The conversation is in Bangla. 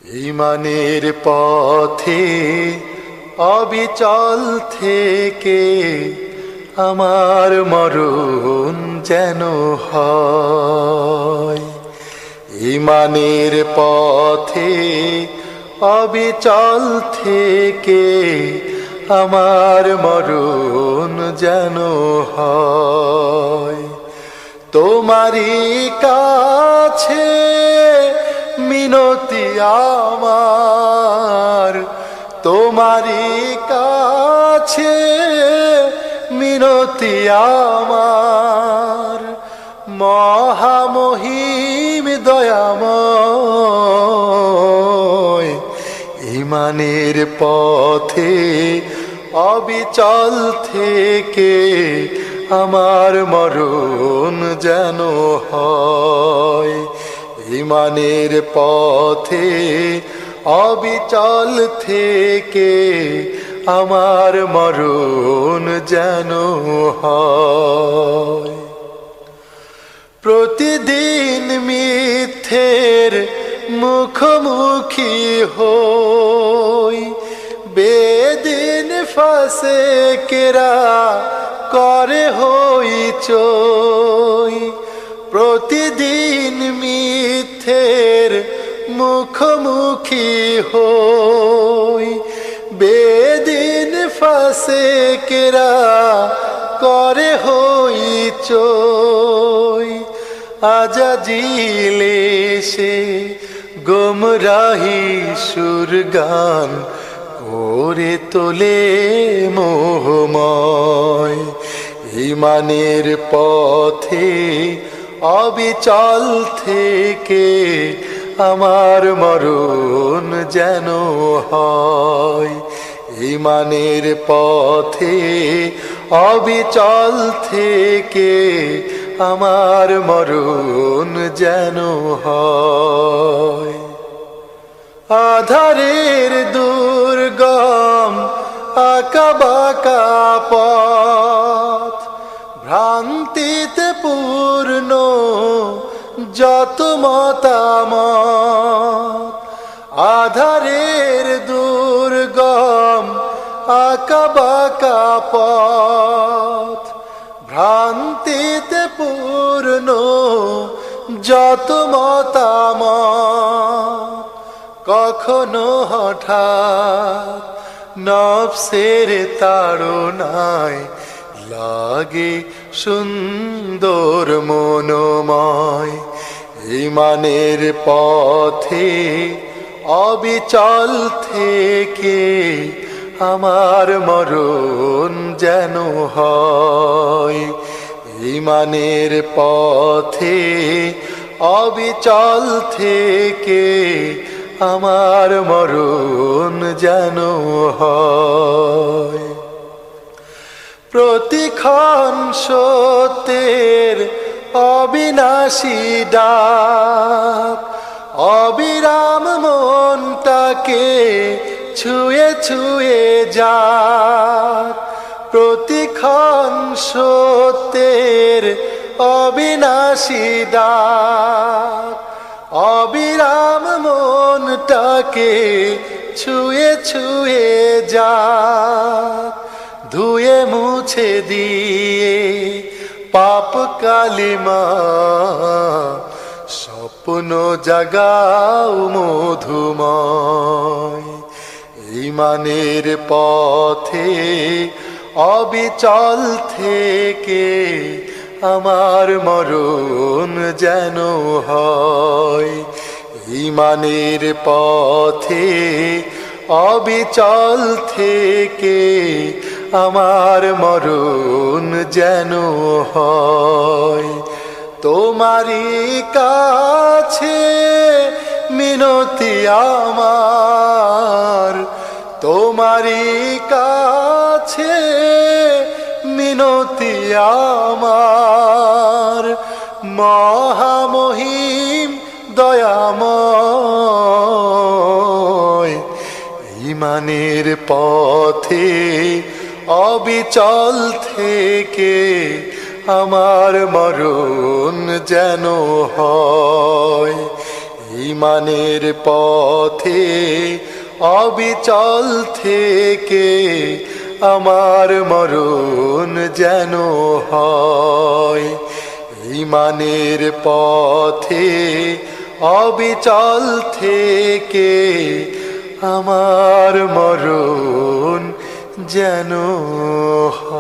ঈমানের পথে অবিচল থেকে আমার মরণ যেন হয়। ঈমানের পথে অবিচল থেকে আমার মরণ যেন হয়। তোমারই কাছে মিনতি আমার, তোমারই কাছে মিনতি আমার, মহামহিম দয়াময়। ঈমানের পথে অবিচল থেকে আমার মরণ যেন হয়। ঈমানের পথে অবিচল থেকে আমার মরণ যেন হয়। প্রতিদিন মিথ্যের মুখোমুখি হই, বেদিন ফাসেকেরা করে হইচই। প্রতিদিন মিথ্যের মুখোমুখি হই, বেদিন ফাসেকেরা করে হইচই। আজাজিল এসে গোমরাহি সুরগান করে তোলে মোহময়। ঈমানের পথে অবিচল থেকে আমার মরণ যেন হয়। ঈমানের পথে অবিচল থেকে আমার মরণ যেন হয়। আধারের দুর্গম আঁকাবাঁকা পথ, ভ্রান্তিতে পূর্ণ যত মতামত। আধারের দুর্গম আঁকাবাঁকা পথ, ভ্রান্তিতে পূর্ণ যত মতামত। কখনো হঠাৎ নফসের তাড়নায় লাগে সুন্দর মনোময়। ঈমানের পথে অবিচল থেকে আমার মরণ যেন হয়। ঈমানের পথে অবিচল থেকে আমার মরণ যেন হয়। প্রতিক্ষণ সত্যের অবিনাশী ডাক, অবিরাম মনটাকে ছুঁয়ে ছুঁয়ে যাক। প্রতিক্ষণ সত্যের অবিনাশী ডাক, অবিরাম মনটাকে ছুঁয়ে ছুঁয়ে যাক। ধুয়ে মুছে দিয়ে পাপ কালিমা স্বপ্ন জাগাও মধুময়। ঈমানের পথে অবিচল থেকে আমার মরণ যেন হয়। ঈমানের পথে অবিচল থেকে আমার মরণ যেন হয়। তোমারই কাছে মিনতি আমার, তোমারই কাছে মিনতি আমার, মহামহিম দয়াময়। ঈমানের পথে অবিচল থেকে আমার মরণ যেন হয়। ইমানের পথে অবিচল থেকে আমার মরণ যেন হয়। ইমানের পথে অবিচল থেকে আমার মরণ যেন হয়।